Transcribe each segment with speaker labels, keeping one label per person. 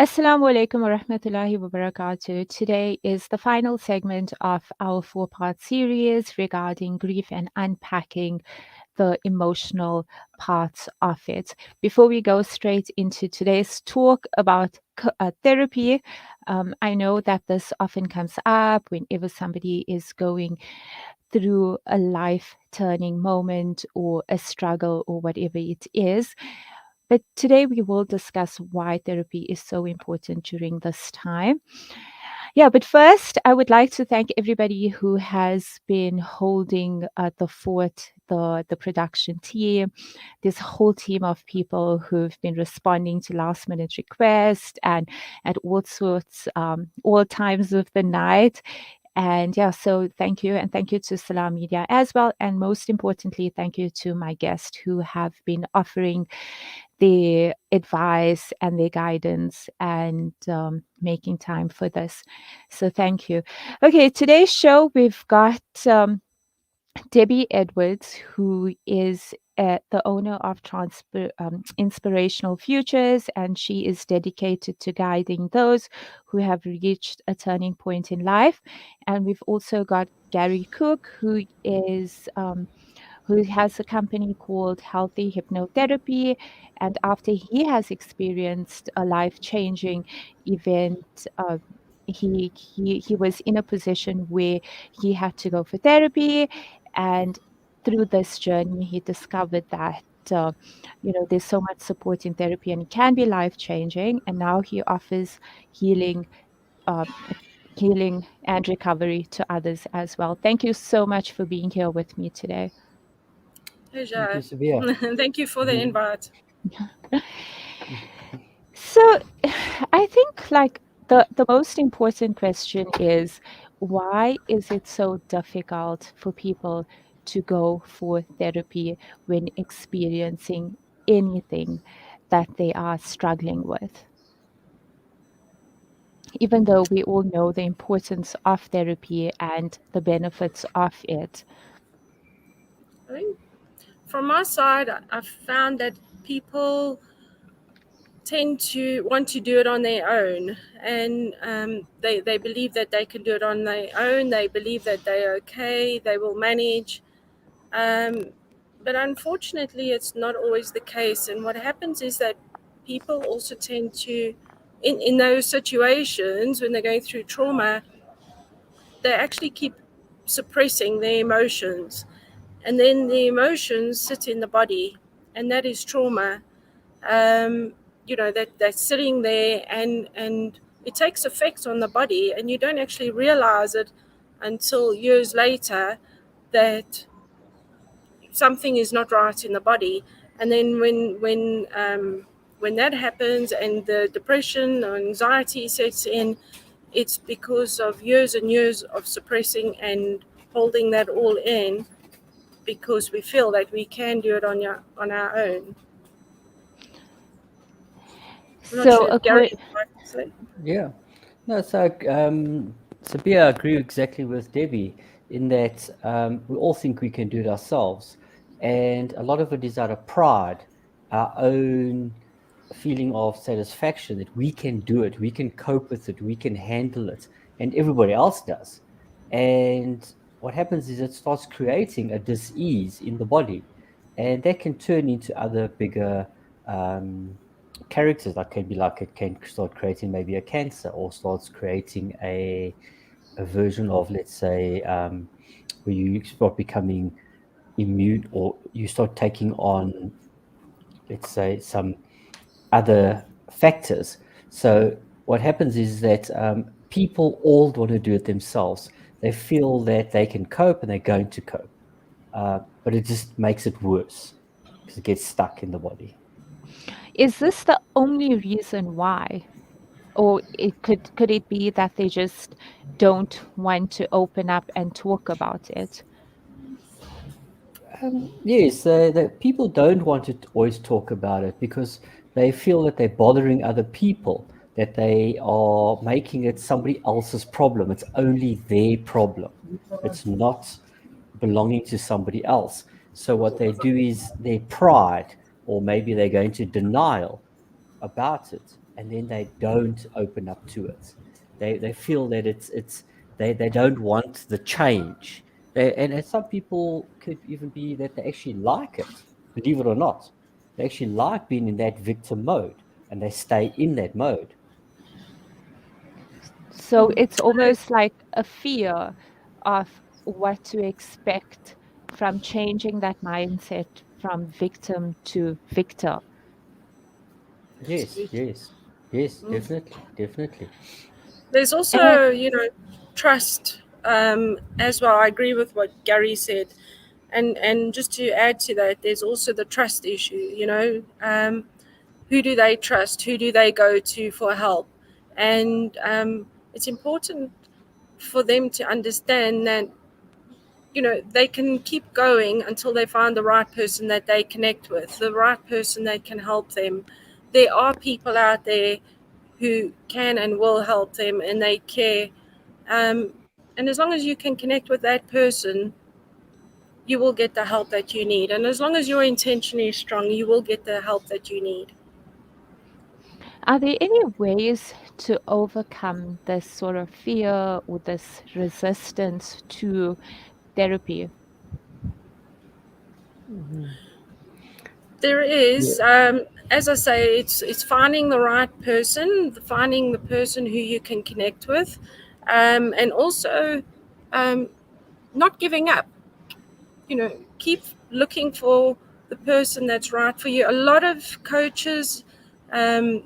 Speaker 1: Assalamu alaikum wa rahmatullahi wa barakatuh. Today is the final segment of our 4-part series regarding grief and unpacking the emotional parts of it. Before we go straight into today's talk about therapy, I know that this often comes up whenever somebody is going through a life-turning moment or a struggle or whatever it is. But today we will discuss why therapy is so important during this time. Yeah, but first, I would like to thank everybody who has been holding the fort, the production team, this whole team of people who've been responding to last minute requests and at all sorts, all times of the night. And yeah, so thank you. And thank you to Salam Media as well. And most importantly, thank you to my guests who have been offering their advice and their guidance and making time for this. So thank you. Okay, today's show, we've got Debbie Edwards, who is the owner of Inspirational Futures, and she is dedicated to guiding those who have reached a turning point in life. And we've also got Gary Kuck, who has a company called Healthy Hypnotherapy. And after he has experienced a life-changing event, he was in a position where he had to go for therapy, and through this journey, he discovered that there's so much support in therapy, and it can be life-changing. And now he offers healing. Uh, Healing and recovery to others as well. Thank you so much for being here with me today.
Speaker 2: Pleasure.
Speaker 3: Thank you, Sabihah.
Speaker 2: Thank you for the invite.
Speaker 1: So I think like the most important question is, why is it so difficult for people to go for therapy when experiencing anything that they are struggling with? Even though we all know the importance of therapy and the benefits of it.
Speaker 2: I think from my side, I've found that people tend to want to do it on their own, and they believe that they can do it on their own. They believe that they're okay, they will manage. But unfortunately, it's not always the case. And what happens is that people also tend to, in those situations when they're going through trauma, they actually keep suppressing their emotions. And then the emotions sit in the body, and that is trauma. That's sitting there, and it takes effect on the body, and you don't actually realize it until years later that something is not right in the body. And then when that happens and the depression or anxiety sets in, it's because of years and years of suppressing and holding that all in, because we feel that we can do it on our own. I'm not sure if Gary would like to say.
Speaker 3: Yeah. No, so Sabihah, I agree exactly with Debbie in that we all think we can do it ourselves. And a lot of it is out of pride, our own feeling of satisfaction that we can do it, we can cope with it, we can handle it, and everybody else does. And what happens is it starts creating a dis-ease in the body, and that can turn into other bigger characters. It can start creating maybe a cancer, or starts creating a version of, let's say, where you start becoming immune, or you start taking on, let's say, some other factors. So what happens is that people all want to do it themselves. They feel that they can cope, and they're going to cope, but it just makes it worse because it gets stuck in the body.
Speaker 1: Is this the only reason why? Or could it be that they just don't want to open up and talk about it?
Speaker 3: Yes, the people don't want to always talk about it because they feel that they're bothering other people, that they are making it somebody else's problem. It's only their problem. It's not belonging to somebody else. So what they do is their pride, or maybe they're going to denial, about it, and then they don't open up to it. They feel that they don't want the change. And some people could even be that they actually like it, believe it or not. They actually like being in that victim mode, and they stay in that mode.
Speaker 1: So it's almost like a fear of what to expect from changing that mindset from victim to victor.
Speaker 3: Yes,
Speaker 2: Absolutely.
Speaker 3: yes, yes, definitely, definitely.
Speaker 2: There's
Speaker 1: And
Speaker 2: also, trust as well. I agree with what Gary said. And just to add to that, there's also the trust issue, who do they trust? Who do they go to for help? And it's important for them to understand that, they can keep going until they find the right person that they connect with, the right person that can help them. There are people out there who can and will help them, and they care. And as long as you can connect with that person, you will get the help that you need. And as long as your intention is strong, you will get the help that you need.
Speaker 1: are there any ways to overcome this sort of fear or this resistance to therapy?
Speaker 2: There
Speaker 3: Yeah.
Speaker 2: is, as I say, it's finding the right person, finding the person who you can connect with, and also um, not giving up. Keep looking for the person that's right for you. A lot of coaches um,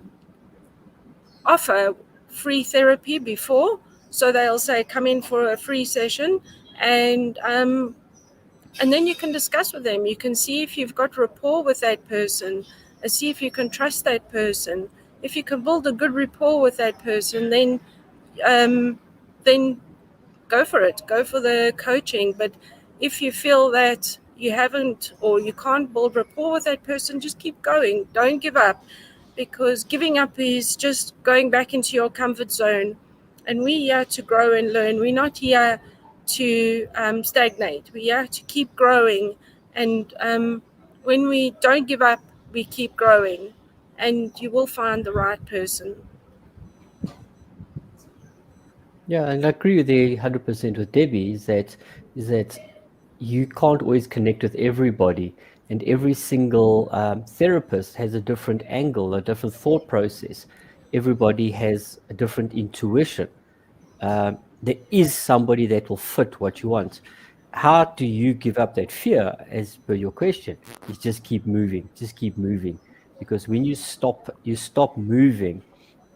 Speaker 2: offer free therapy before, so they'll say come in for a free session, and then you can discuss with them. You can see if you've got rapport with that person, and see if you can trust that person. If you can build a good rapport with that person, um, then go for it. Go for the coaching. But if you feel that you haven't or you can't build rapport with that person, just keep going. Don't give up, because giving up is just going back into your comfort zone. And we're here to grow and learn. We're not here to stagnate. We're here to keep growing. And when we don't give up, we keep growing. And you will find the right person.
Speaker 3: Yeah, and I agree with the 100% with Debbie is that you can't always connect with everybody, and every single therapist has a different angle, a different thought process. Everybody has a different intuition. There is somebody that will fit what you want. How do you give up that fear, as per your question? Is just keep moving, because when you stop moving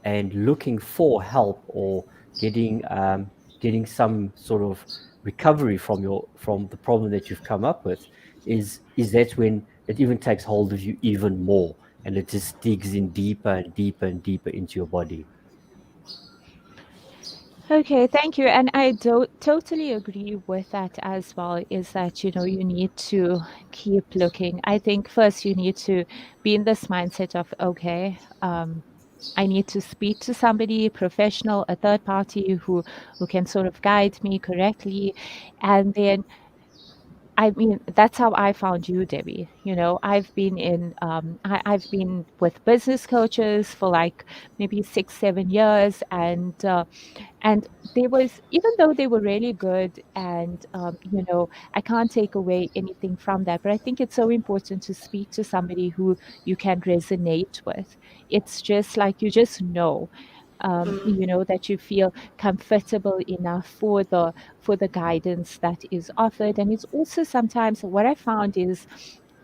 Speaker 3: and looking for help or getting some sort of recovery from the problem that you've come up with, is that when it even takes hold of you even more, and it just digs in deeper and deeper and deeper into your body.
Speaker 1: Okay, thank you. And I do totally agree with that as well, is that, you need to keep looking. I think first you need to be in this mindset of, okay, I need to speak to somebody professional, a third party who can sort of guide me correctly. And then I mean, that's how I found you, Debbie. I've been with business coaches for like maybe 6, 7 years, and they was, even though they were really good, and I can't take away anything from that, but I think it's so important to speak to somebody who you can resonate with. It's just like you just know, that you feel comfortable enough for the guidance that is offered. And it's also sometimes what I found is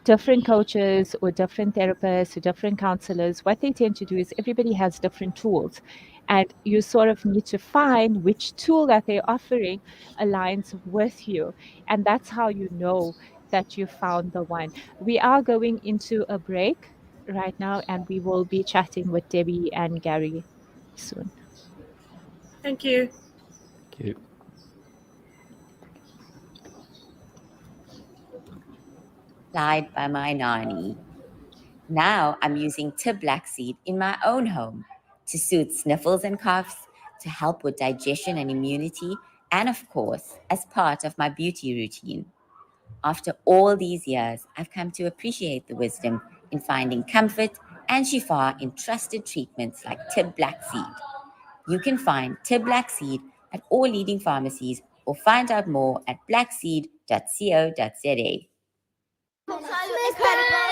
Speaker 1: different coaches or different therapists or different counselors, what they tend to do is everybody has different tools. And you sort of need to find which tool that they're offering aligns with you. And that's how you know that you found the one. We are going into a break right now, and we will be chatting with Debbie and Gary soon.
Speaker 2: Thank you.
Speaker 3: Thank you.
Speaker 4: Lied by my nanny. Now I'm using Black Seed in my own home to soothe sniffles and coughs, to help with digestion and immunity, and of course, as part of my beauty routine. After all these years, I've come to appreciate the wisdom in finding comfort and Shifa in trusted treatments like Tib Black Seed. You can find Tib Black Seed at all leading pharmacies or find out more at blackseed.co.za.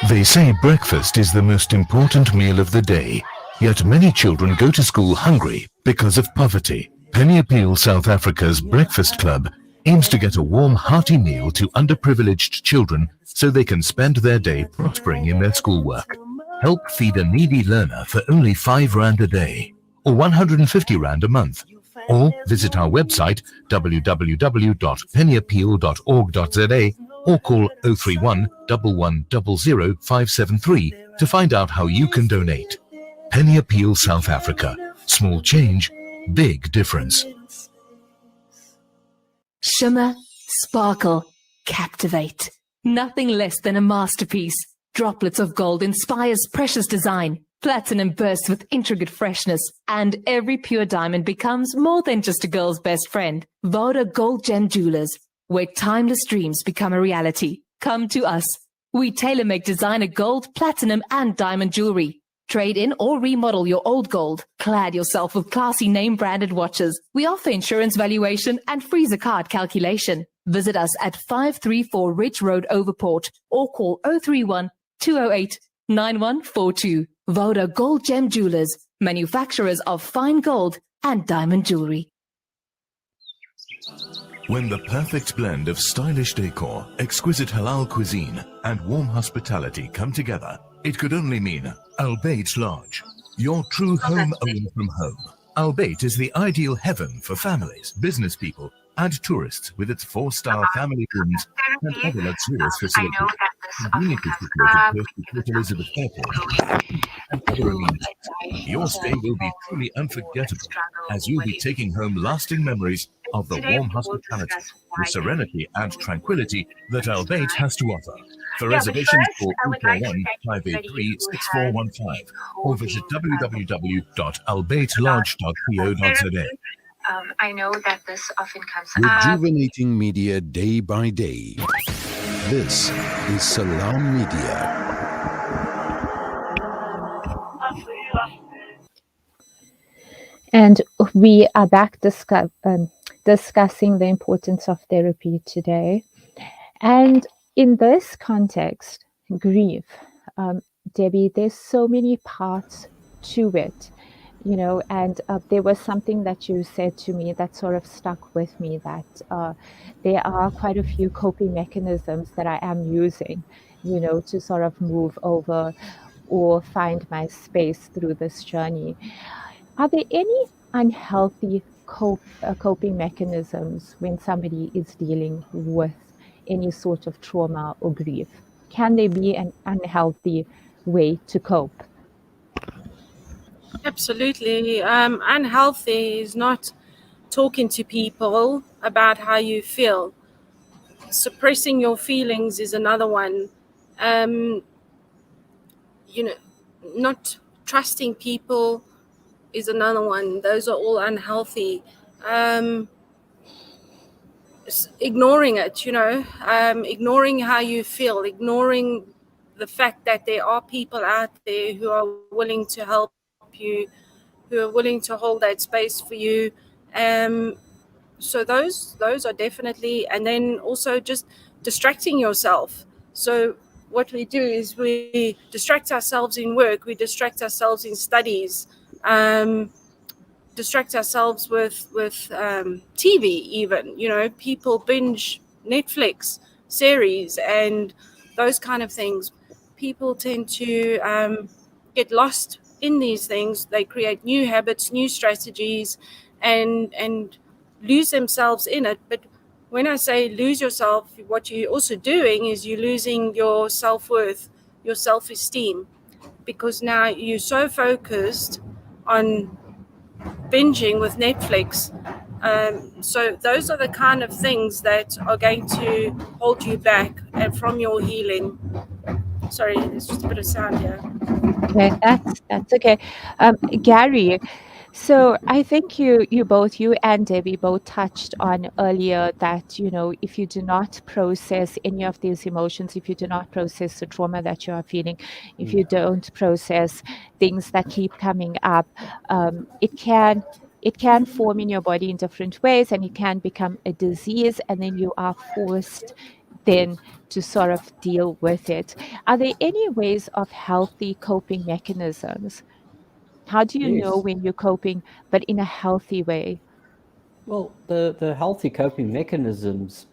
Speaker 5: They say breakfast is the most important meal of the day, yet many children go to school hungry because of poverty. Penny Appeal South Africa's Breakfast Club aims to get a warm, hearty meal to underprivileged children so they can spend their day prospering in their schoolwork. Help feed a needy learner for only 5 Rand a day, or 150 Rand a month. Or visit our website www.pennyappeal.org.za or call 031 1100 573 to find out how you can donate. Penny Appeal South Africa. Small change, big difference.
Speaker 6: Shimmer, sparkle, captivate. Nothing less than a masterpiece. Droplets of gold inspires precious design. Platinum bursts with intricate freshness, and every pure diamond becomes more than just a girl's best friend. Voda Gold Gem Jewelers, where timeless dreams become a reality. Come to us. We tailor-make designer gold, platinum, and diamond jewelry. Trade in or remodel your old gold. Clad yourself with classy name-branded watches. We offer insurance valuation and free zakat calculation. Visit us at 534 Ridge Road, Overport, or call 031 208 9142. Voda Gold Gem Jewelers, manufacturers of fine gold and diamond jewelry.
Speaker 5: When the perfect blend of stylish decor, exquisite halal cuisine, and warm hospitality come together, it could only mean Al Bayt Lodge, your true home away from home. Al Bayt is the ideal heaven for families, business people, and tourists with its 4-star family rooms and other luxurious facilities. Conveniently situated close to Port Elizabeth Airport and other amenities. Your stay will be truly unforgettable as you'll be taking home lasting memories of the warm hospitality, the serenity and tranquility that Al Bayt has to offer. For reservations, call 041-583-6415 or visit www.albaytlodge.co.za.
Speaker 7: I know that this often comes up.
Speaker 8: Rejuvenating media day by day. This is Salam Media.
Speaker 1: And we are back discussing the importance of therapy today. And in this context, grief, Debbie, there's so many parts to it. You know, and there was something that you said to me that sort of stuck with me, that there are quite a few coping mechanisms that I am using, you know, to sort of move over or find my space through this journey. Are there any unhealthy coping mechanisms when somebody is dealing with any sort of trauma or grief? Can there be an unhealthy way to cope?
Speaker 2: Absolutely. Unhealthy is not talking to people about how you feel. Suppressing your feelings is another one. Not trusting people is another one. Those are all unhealthy. Ignoring it, ignoring how you feel, ignoring the fact that there are people out there who are willing to help you, who are willing to hold that space for you. So those are definitely, and then also just distracting yourself. So what we do is we distract ourselves in work, we distract ourselves in studies, distract ourselves with TV even, people binge Netflix series and those kind of things. People tend to get lost in these things. They create new habits, new strategies, and lose themselves in it. But when I say lose yourself, what you're also doing is you're losing your self-worth, your self-esteem, because now you're so focused on binging with Netflix. So those are the kind of things that are going to hold you back and from your healing. Sorry, there's just a bit of sound here.
Speaker 1: Okay, that's okay. Gary, So I think you and Debbie both touched on earlier that, if you do not process any of these emotions, if you do not process the trauma that you are feeling, if you don't process things that keep coming up, it can form in your body in different ways, and it can become a disease, and then you are forced then to sort of deal with it. Are there any ways of healthy coping mechanisms? How do you know
Speaker 3: Yes.
Speaker 1: when you're coping, but in a healthy way?
Speaker 3: Well, the healthy coping mechanisms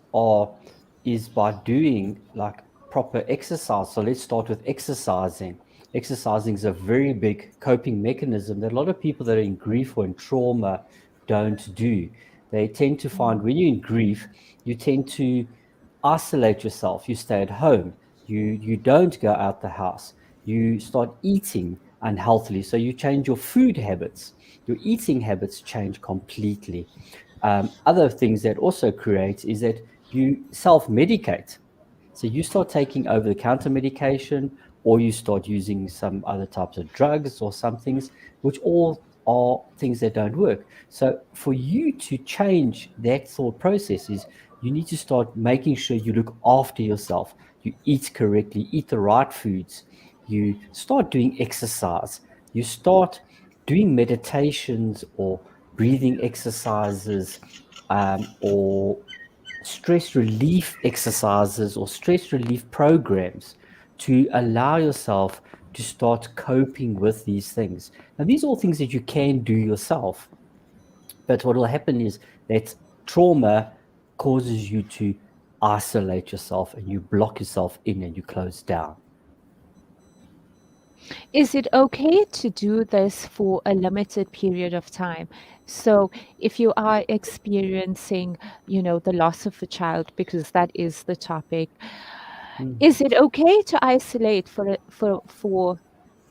Speaker 3: is by doing like proper exercise. So let's start with exercising. Exercising is a very big coping mechanism that a lot of people that are in grief or in trauma don't do. They tend to find when you're in grief, you tend to isolate yourself. You stay at home. You don't go out the house. You start eating unhealthily. So you change your food habits. Your eating habits change completely. Other things that also create is that you self-medicate. So you start taking over-the-counter medication, or you start using some other types of drugs or some things, which all are things that don't work. So for you to change that thought process is you need to start making sure you look after yourself. You eat correctly, eat the right foods. You start doing exercise. You start doing meditations or breathing exercises, or stress relief exercises or stress relief programs to allow yourself to start coping with these things. Now, these are all things that you can do yourself, but what will happen is that trauma causes you to isolate yourself and you block yourself in and you close down.
Speaker 1: Is it okay to do this for a limited period of time? So if you are experiencing, the loss of a child, because that is the topic, is it okay to isolate for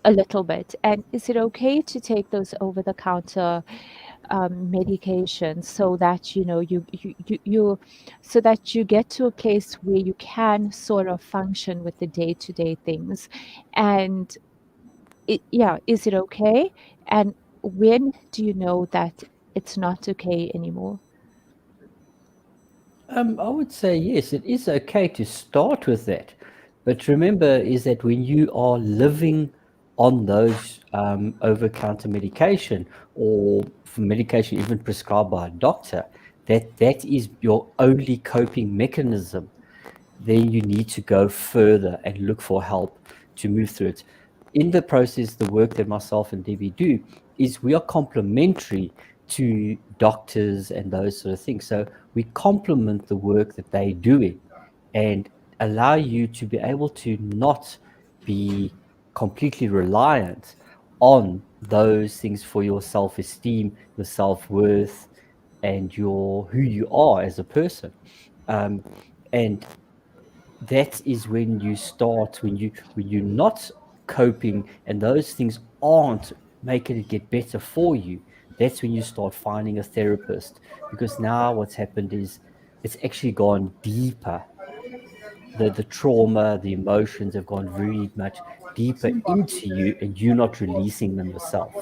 Speaker 1: a little bit? And is it okay to take those over-the-counter medications so that so that you get to a place where you can sort of function with the day-to-day things? And is it okay? And when do you know that it's not okay anymore?
Speaker 3: I would say yes, it is okay to start with that. But remember, is that when you are living on those over-counter medication or for medication even prescribed by a doctor, that is your only coping mechanism, then you need to go further and look for help to move through it. In the process, the work that myself and Debbie do is we are complementary to doctors and those sort of things. So we complement the work that they're doing and allow you to be able to not be completely reliant on those things for your self-esteem, your self-worth, and your who you are as a person. And that is when you start when you're not coping and those things aren't making it get better for you. That's when you start finding a therapist, because now what's happened is it's actually gone deeper. The trauma, the emotions have gone very much deeper into you and you're not releasing them yourself.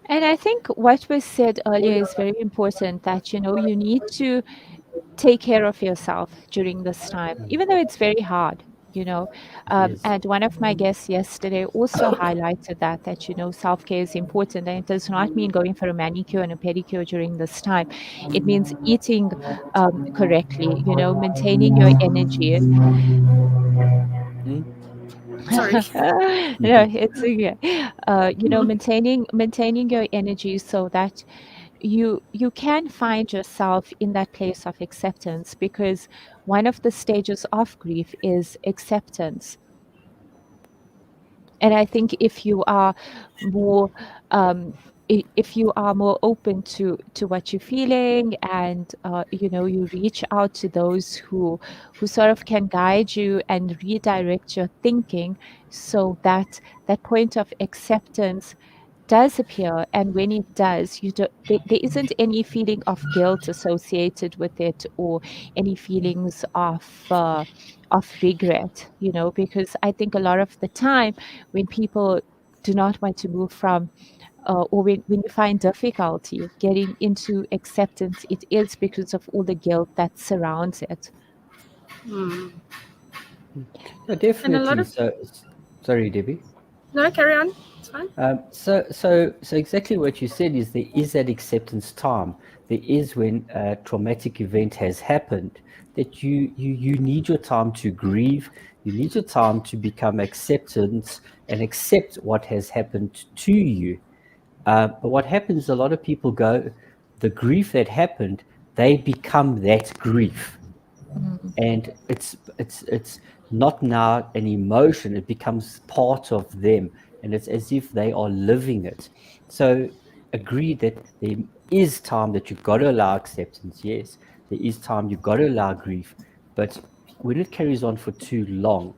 Speaker 1: And I think what was said earlier is very important, that, you need to take care of yourself during this time, even though it's very hard, you know.
Speaker 3: Yes.
Speaker 1: And one of my guests yesterday also highlighted that, self-care is important. And it does not mean going for a manicure and a pedicure during this time. It means eating correctly, maintaining your energy.
Speaker 3: Mm?
Speaker 2: Sorry.
Speaker 1: No, it's okay. Maintaining your energy so that you can find yourself in that place of acceptance, because one of the stages of grief is acceptance. And I think if you are more if you are more open to what you're feeling, and you reach out to those who sort of can guide you and redirect your thinking, so that that point of acceptance does appear. And when it does, there isn't any feeling of guilt associated with it, or any feelings of regret, because I think a lot of the time when people do not want to move from, or when you find difficulty getting into acceptance, it is because of all the guilt that surrounds it.
Speaker 2: Mm.
Speaker 3: No,
Speaker 2: And a lot
Speaker 3: definitely.
Speaker 2: of
Speaker 3: So, sorry, Debbie.
Speaker 2: no, carry on. It's fine.
Speaker 3: So exactly what you said is there is that acceptance time. There is when a traumatic event has happened that you need your time to grieve. You need your time to become acceptance and accept what has happened to you. But what happens, a lot of people go, the grief that happened, they become that grief. And it's not now an emotion, it becomes part of them, and it's as if they are living it. So agree that there is time that you've got to allow acceptance. Yes, there is time you've got to allow grief, but when it carries on for too long,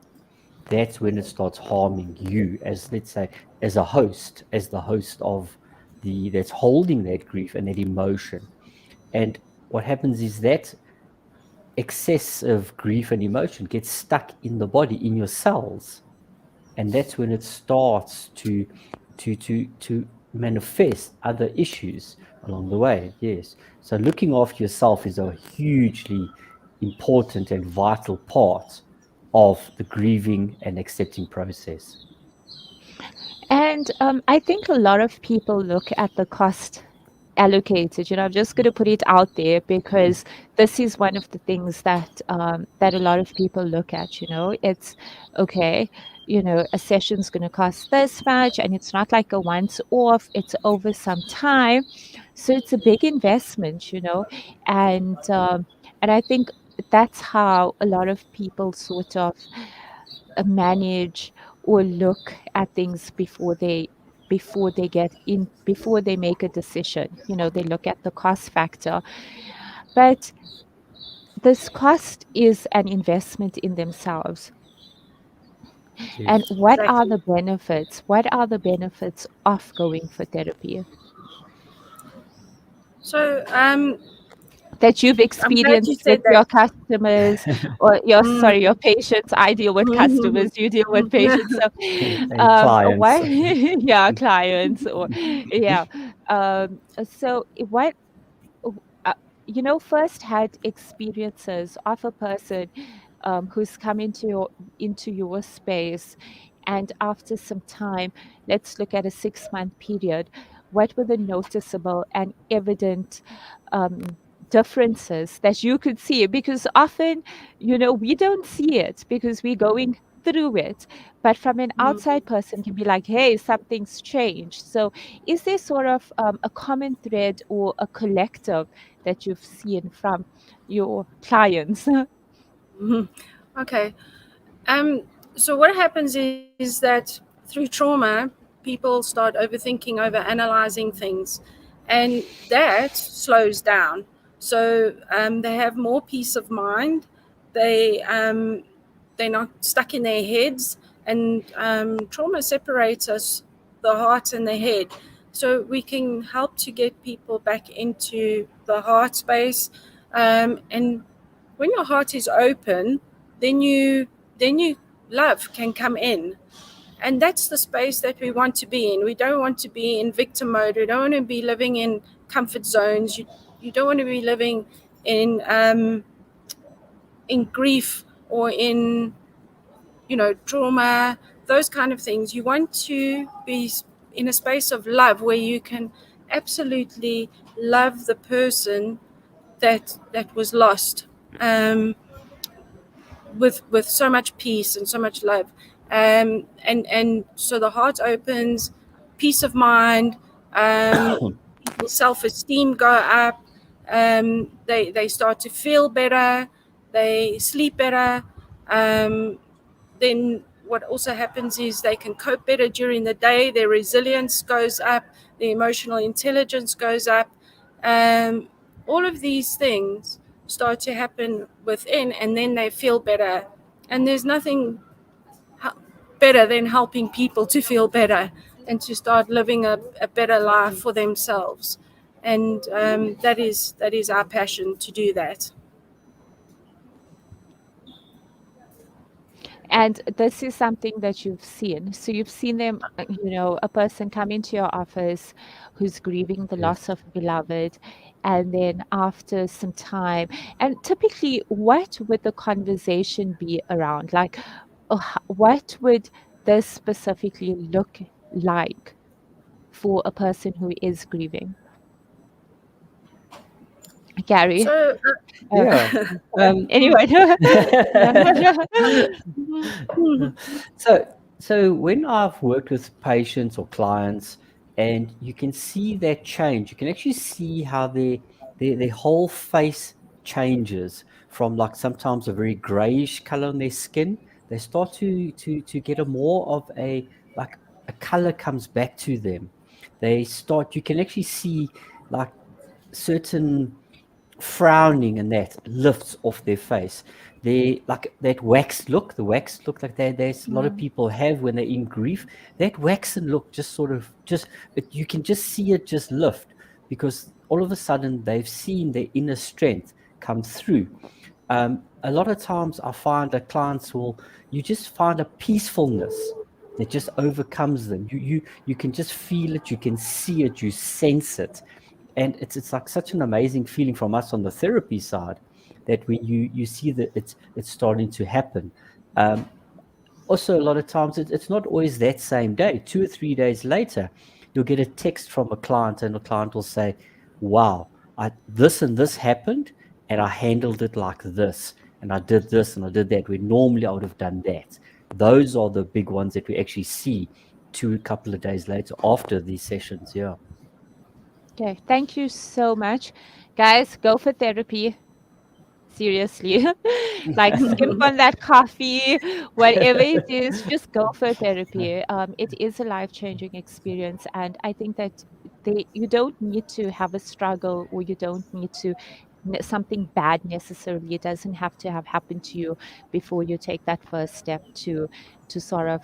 Speaker 3: that's when it starts harming you as, let's say, as a host, as the host of the that's holding that grief and that emotion. And what happens is that excessive grief and emotion gets stuck in the body, in your cells, and that's when it starts to manifest other issues along the way. Yes, so looking after yourself is a hugely important and vital part of the grieving and accepting process.
Speaker 1: And I think a lot of people look at the cost allocated. I'm just going to put it out there because this is one of the things that that a lot of people look at. It's okay. A session's going to cost this much, and it's not like a once off. It's over some time, so it's a big investment. And I think that's how a lot of people sort of manage or look at things before they make a decision. They look at the cost factor, but this cost is an investment in themselves. And
Speaker 3: Yes.
Speaker 1: what are
Speaker 2: Exactly.
Speaker 1: the benefits of going for therapy
Speaker 2: So
Speaker 1: that you've
Speaker 2: I'm glad you
Speaker 1: experienced with
Speaker 2: said that.
Speaker 1: your customers, or your patients? I deal with customers, you deal with patients. So
Speaker 3: And clients.
Speaker 1: what yeah, clients, or yeah. So what uh, first-hand experiences of a person who's come into your space, and after some time, let's look at a 6-month period, what were the noticeable and evident um, differences that you could see? Because often, we don't see it because we're going through it, but from an outside person can be like, hey, something's changed. So is there sort of a common thread or a collective that you've seen from your clients?
Speaker 2: Okay. So what happens is that through trauma, people start overthinking, over analyzing things, and that slows down. So they have more peace of mind. They're not stuck in their heads, and trauma separates us, the heart and the head. So we can help to get people back into the heart space, and when your heart is open, then you love can come in, and that's the space that we want to be in. We don't want to be in victim mode. We don't want to be living in comfort zones. You don't want to be living in grief or in trauma, those kind of things. You want to be in a space of love where you can absolutely love the person that was lost, with so much peace and so much love, and so the heart opens, peace of mind, people's self-esteem go up, they start to feel better, they sleep better, then what also happens is they can cope better during the day, their resilience goes up, their emotional intelligence goes up, all of these things start to happen within, and then they feel better. And there's nothing better than helping people to feel better and to start living a better life for themselves. And that is our passion, to do that.
Speaker 1: And this is something that you've seen. So you've seen them, a person come into your office who's grieving the loss of a beloved, and then after some time, and typically, what would the conversation be around? Like, what would this specifically look like for a person who is grieving? Gary?
Speaker 2: So,
Speaker 3: Yeah.
Speaker 1: Anyway.
Speaker 3: So when I've worked with patients or clients, and you can see that change, you can actually see how their whole face changes from like sometimes a very grayish color on their skin. They start to get a more of a like a color comes back to them. You can actually see like certain frowning, and that lifts off their face. They like that waxed look, the waxed look like there's a lot of people have when they're in grief. That waxen look just you can just see it just lift, because all of a sudden they've seen their inner strength come through. A lot of times I find that clients you just find a peacefulness that just overcomes them. You can just feel it, you can see it, you sense it. And it's like such an amazing feeling from us on the therapy side, that when you see that it's starting to happen. Also, a lot of times it's not always that same day. 2 or 3 days later, you'll get a text from a client, and the client will say, wow, this and this happened, and I handled it like this, and I did this and I did that, where normally I would have done that. Those are the big ones that we actually see a couple of days later after these sessions. Yeah.
Speaker 1: Okay, thank you so much. Guys, go for therapy. Seriously. Like, skip on that coffee, whatever it is, just go for therapy. It is a life-changing experience, and I think that you don't need to have a struggle, or you don't need to something bad necessarily. It doesn't have to have happened to you before you take that first step to sort of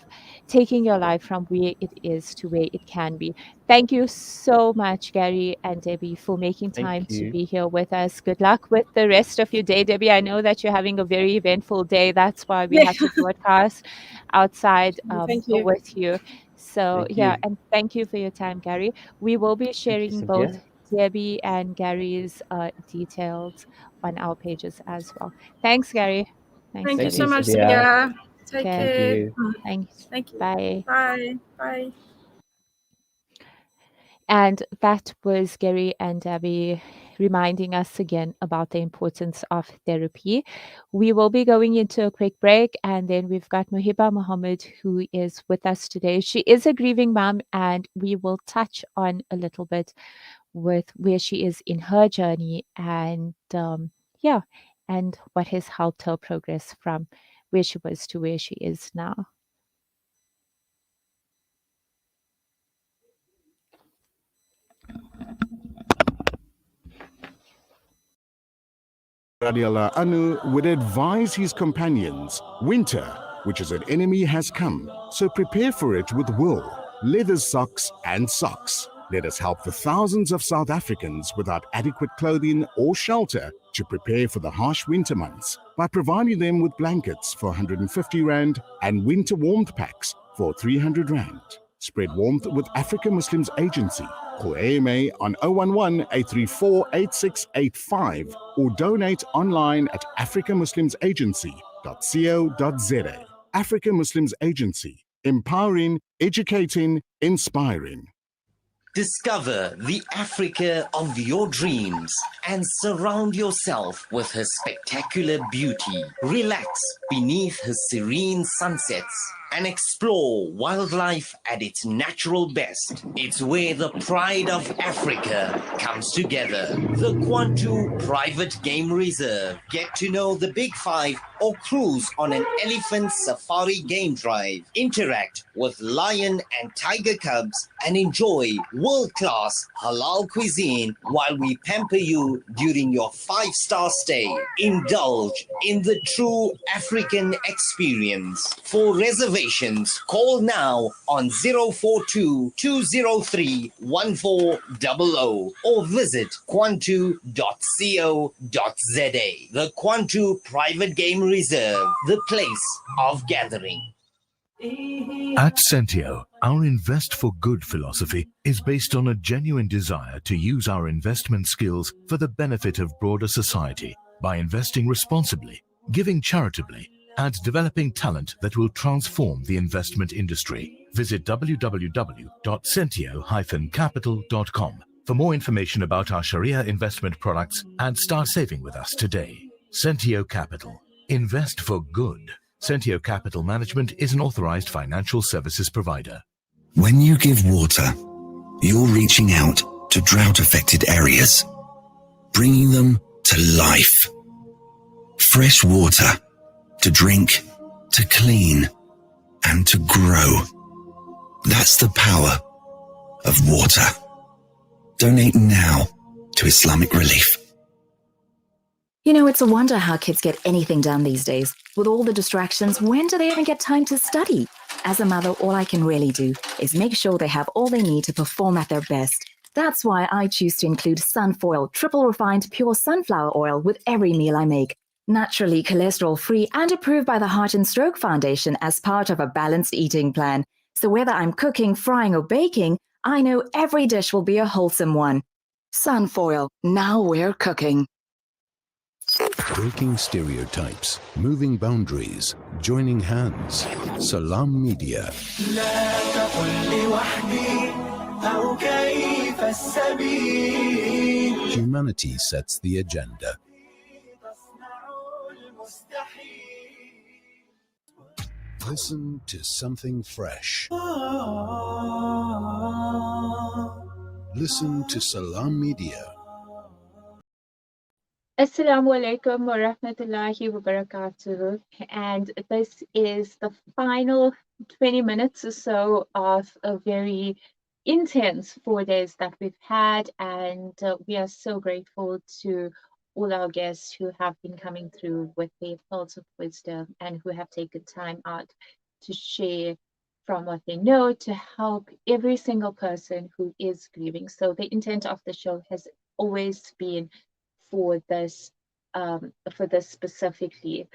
Speaker 1: taking your life from where it is to where it can be. Thank you so much, Gary and Debbie, for making time to be here with us. Good luck with the rest of your day, Debbie. I know that you're having a very eventful day. That's why we had to broadcast outside with you. So and thank you for your time, Gary. We will be sharing both Debbie and Gary's details on our pages as well. Thanks, Gary.
Speaker 2: Thank you so much, Sabihah. Take care.
Speaker 1: Thanks.
Speaker 2: Thank you.
Speaker 1: Bye.
Speaker 2: Bye. Bye.
Speaker 1: And that was Gary and Debbie reminding us again about the importance of therapy. We will be going into a quick break, and then we've got Muhibba Mahomed, who is with us today. She is a grieving mom, and we will touch on a little bit with where she is in her journey, and and what has helped her progress from where she was to where she is now.
Speaker 8: Radiallahu Anhu would advise his companions, winter, which is an enemy, has come, so prepare for it with wool, leather socks and socks. Let us help the thousands of South Africans without adequate clothing or shelter to prepare for the harsh winter months by providing them with blankets for 150 Rand and winter warmth packs for 300 Rand. Spread warmth with Africa Muslims Agency. Call AMA on 011-834-8685 or donate online at africamuslimsagency.co.za. Africa Muslims Agency. Empowering, educating, inspiring.
Speaker 9: Discover the Africa of your dreams and surround yourself with her spectacular beauty. Relax beneath her serene sunsets and explore wildlife at its natural best. It's where the pride of Africa comes together. The Kwantu Private Game Reserve. Get to know the Big Five or cruise on an elephant safari game drive. Interact with lion and tiger cubs and enjoy world-class halal cuisine while we pamper you during your 5-star stay. Indulge in the true African experience. For reservations reservations. Call now on 042 203 1400 or visit kwantu.co.za. The Kwantu Private Game Reserve, the place of gathering.
Speaker 5: At Sentio, our Invest for Good philosophy is based on a genuine desire to use our investment skills for the benefit of broader society by investing responsibly, giving charitably, and developing talent that will transform the investment industry. Visit www.sentio-capital.com for more information about our Sharia investment products and start saving with us today. Sentio Capital. Invest for good. Sentio Capital Management is an authorized financial services provider.
Speaker 10: When you give water, you're reaching out to drought-affected areas, bringing them to life. Fresh water to drink, to clean, and to grow. That's the power of water. Donate now to Islamic Relief.
Speaker 11: You know, it's a wonder how kids get anything done these days. With all the distractions, when do they even get time to study? As a mother, all I can really do is make sure they have all they need to perform at their best. That's why I choose to include Sunfoil, triple refined pure sunflower oil with every meal I make. Naturally cholesterol-free and approved by the Heart and Stroke Foundation as part of a balanced eating plan. So whether I'm cooking, frying or baking, I know every dish will be a wholesome one. Sunfoil, now we're cooking.
Speaker 8: Breaking stereotypes, moving boundaries, joining hands. Salam Media. Humanity sets the agenda. Listen to something fresh. Listen to Salam Media.
Speaker 1: Assalamu alaikum wa rahmatullahi wa barakatuh. And this is the final 20 minutes or so of a very intense 4 days that we've had. And we are so grateful to all our guests who have been coming through with their pearls of wisdom and who have taken time out to share from what they know to help every single person who is grieving. So the intent of the show has always been for this specifically.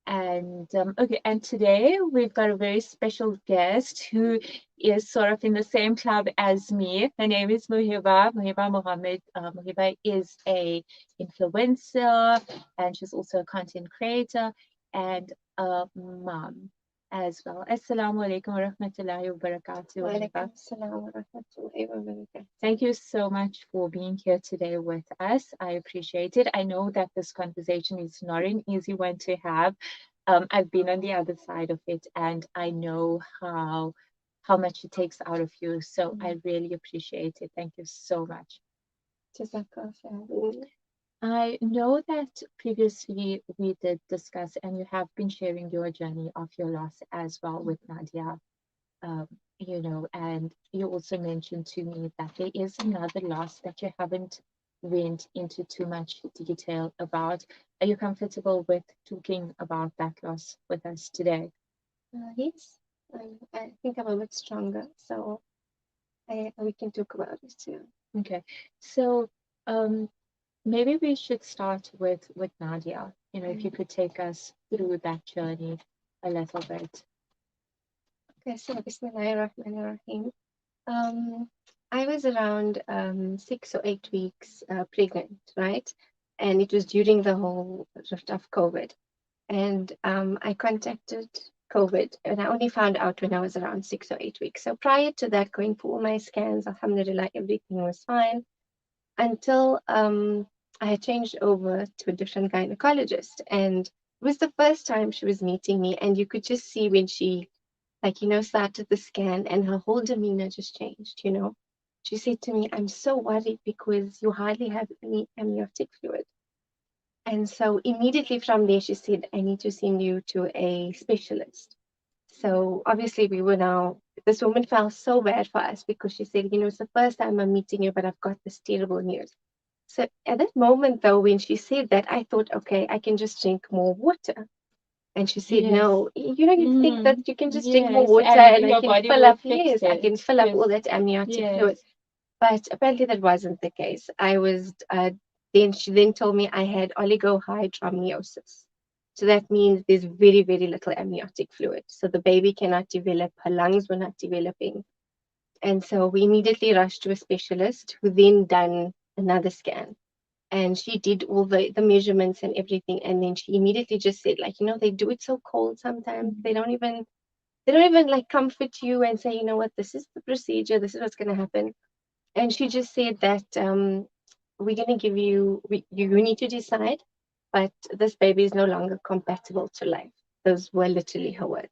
Speaker 1: And okay, and today we've got a very special guest who is sort of in the same club as me. Her name is Muhibba Mahomed. Muhibba is a influencer, and she's also a content creator and a mom as well. Assalamu alaikum wa rahmatullahi wa barakatuh. Thank you so much for being here today with us. I appreciate it. I know that this conversation is not an easy one to have. I've been on the other side of it, and I know how much it takes out of you. So I really appreciate it. Thank you so much. I know that previously we did discuss, and you have been sharing your journey of your loss as well with Nadia, you know, and you also mentioned to me that there is another loss that you haven't went into too much detail about. Are you comfortable with talking about that loss with us today?
Speaker 12: Yes, I think I'm a bit stronger, so we can talk about it too.
Speaker 1: Okay, so maybe we should start with Nadia. You know, if you could take us through that journey a little bit.
Speaker 12: Okay, so Bismillahirrahmanirrahim. I was around 6 or 8 weeks pregnant, right? And it was during the whole rift of COVID. And I contacted COVID, and I only found out when I was around 6 or 8 weeks. So prior to that, going for all my scans, alhamdulillah, everything was fine until I had changed over to a different gynecologist. And it was the first time she was meeting me, and you could just see when she, like, you know, started the scan and her whole demeanor just changed, you know. She said to me, I'm so worried because you hardly have any amniotic fluid. And so immediately from there, she said, I need to send you to a specialist. So obviously we were now, this woman felt so bad for us because she said, you know, it's the first time I'm meeting you, but I've got this terrible news. So at that moment, though, when she said that, I thought, okay, I can just drink more water. And she said,
Speaker 1: Yes.
Speaker 12: no, you think that you can just drink more
Speaker 1: Yes,
Speaker 12: water
Speaker 1: and
Speaker 12: and I
Speaker 1: your
Speaker 12: can
Speaker 1: body
Speaker 12: fill
Speaker 1: will
Speaker 12: up,
Speaker 1: fix
Speaker 12: yes, I can
Speaker 1: it.
Speaker 12: fill up
Speaker 1: Yes.
Speaker 12: all that amniotic fluid.
Speaker 1: Yes.
Speaker 12: But apparently that wasn't the case. I was, then she then told me I had oligohydramniosis. So that means there's very, very little amniotic fluid. So the baby cannot develop, her lungs were not developing. And so we immediately rushed to a specialist who then done another scan. And she did all the measurements and everything. And then she immediately just said, like, they do it so cold sometimes. They don't even like comfort you and say, you know what, this is the procedure, this is what's gonna happen. And she just said that we're gonna give you you need to decide, but this baby is no longer compatible to life. Those were literally her words.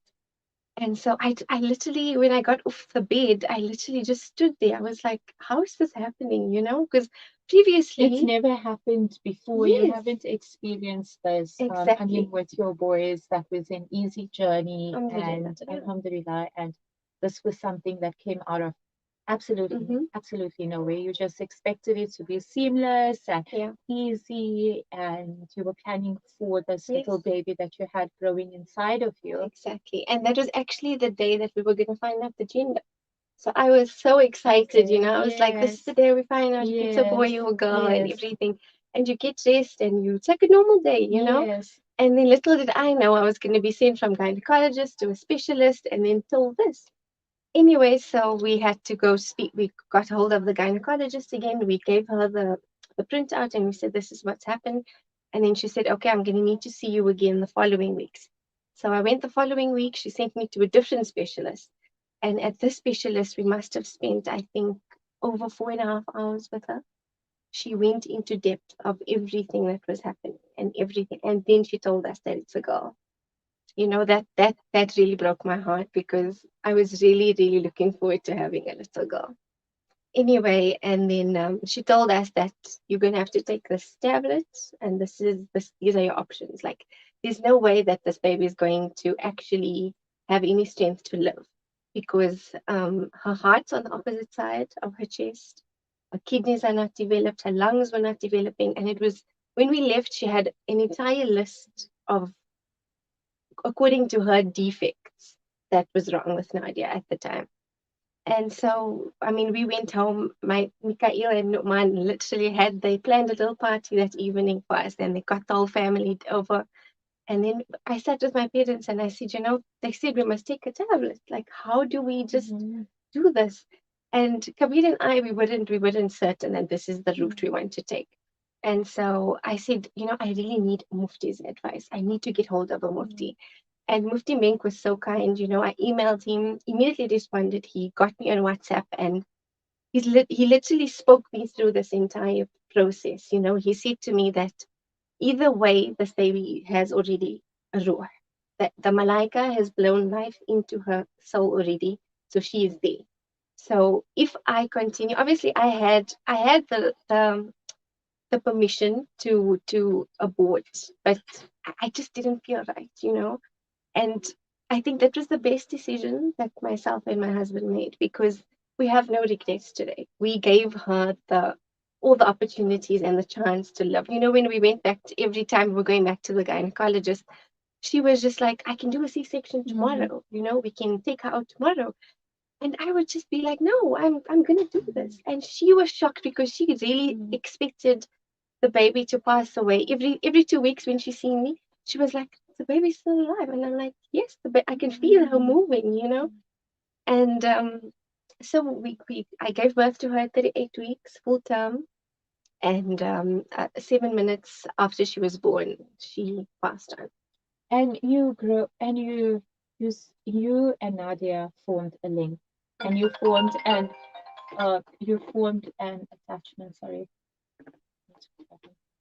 Speaker 12: And so I literally, when I got off the bed, I literally just stood there. I was like, how is this happening? Because previously
Speaker 1: It's never happened before. You
Speaker 12: Yes.
Speaker 1: haven't experienced this. I
Speaker 12: Exactly.
Speaker 1: mean, with your boys, that was an easy journey,
Speaker 12: Alhamdulillah,
Speaker 1: and
Speaker 12: yeah.
Speaker 1: alhamdulillah, and this was something that came out of absolutely nowhere. You just expected it to be seamless and
Speaker 12: Yeah.
Speaker 1: easy, and you were planning for this little
Speaker 12: Yes.
Speaker 1: baby that you had growing inside of you.
Speaker 12: Exactly. And that was actually the day that we were going to find out the gender. So I was so excited, I was like, this is the day we find out if it's a boy or a girl and everything. And you get dressed and it's like a normal day,
Speaker 1: Yes.
Speaker 12: And then little did I know I was going to be sent from gynecologist to a specialist and then told this. Anyway, so we had to go speak. We got hold of the gynecologist again. We gave her the printout and we said, this is what's happened. And then she said, okay, I'm going to need to see you again the following weeks. So I went the following week. She sent me to a different specialist. And at this specialist, we must have spent, I think, over 4.5 hours with her. She went into depth of everything that was happening and everything. And then she told us that it's a girl. That really broke my heart because I was really, really looking forward to having a little girl. Anyway, and then she told us that you're going to have to take this tablet and these are your options. Like, there's no way that this baby is going to actually have any strength to live because her heart's on the opposite side of her chest. Her kidneys are not developed. Her lungs were not developing. And it was, when we left, she had an entire list of, according to her, defects that was wrong with Nadia at the time. And so, I mean, we went home. My Mikhail and Numan literally they planned a little party that evening for us, and they got the whole family over. And then I sat with my parents and I said, they said we must take a tablet. Like, how do we just do this? And Kabir and I, we weren't certain that this is the route we want to take. And so I said, I really need Mufti's advice. I need to get hold of a Mufti. And Mufti Menk was so kind, I emailed him, immediately responded. He got me on WhatsApp and he literally spoke me through this entire process. He said to me that either way, this baby has already a ruh, that the malaika has blown life into her soul already, so she is there. So if I continue, obviously I had the permission to abort, but I just didn't feel right, And I think that was the best decision that myself and my husband made because we have no regrets today. We gave her all the opportunities and the chance to live. When we went back every time we were going back to the gynecologist, she was just like, I can do a C-section tomorrow. We can take her out tomorrow. And I would just be like, no, I'm gonna do this. And she was shocked because she really expected the baby to pass away. Every 2 weeks when she seen me, she was like, the baby's still alive. And I'm like, yes, I can feel her moving. And so I gave birth to her at 38 weeks, full term. And 7 minutes after she was born, she passed on.
Speaker 1: And you grew, and you and Nadia formed a link, and you formed an attachment. Sorry,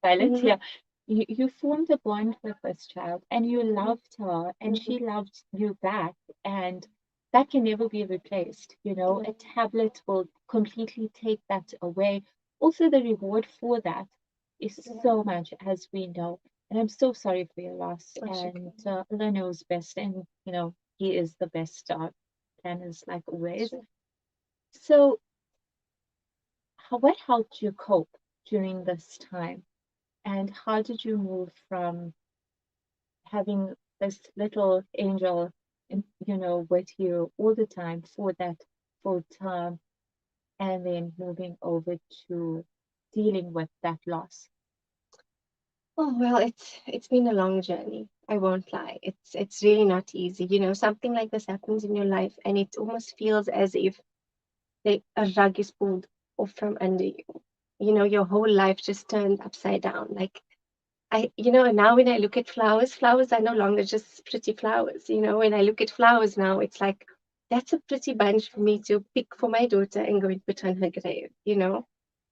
Speaker 1: silence. Yeah, you formed a bond with this child, and you loved her, and she loved you back, and that can never be replaced. A tablet will completely take that away. Also, the reward for that is so much, as we know. And I'm so sorry for your loss. And Allah knows best, and He is the best planners, like always. So, what helped you cope during this time? And how did you move from having this little angel, with you all the time for that full time, and then moving over to dealing with that loss?
Speaker 12: Oh well, it's been a long journey. I won't lie. It's really not easy. Something like this happens in your life, and it almost feels as if a rug is pulled off from under you. Your whole life just turned upside down. Like now when I look at flowers are no longer just pretty flowers. When I look at flowers now, it's like that's a pretty bunch for me to pick for my daughter and go and put on her grave.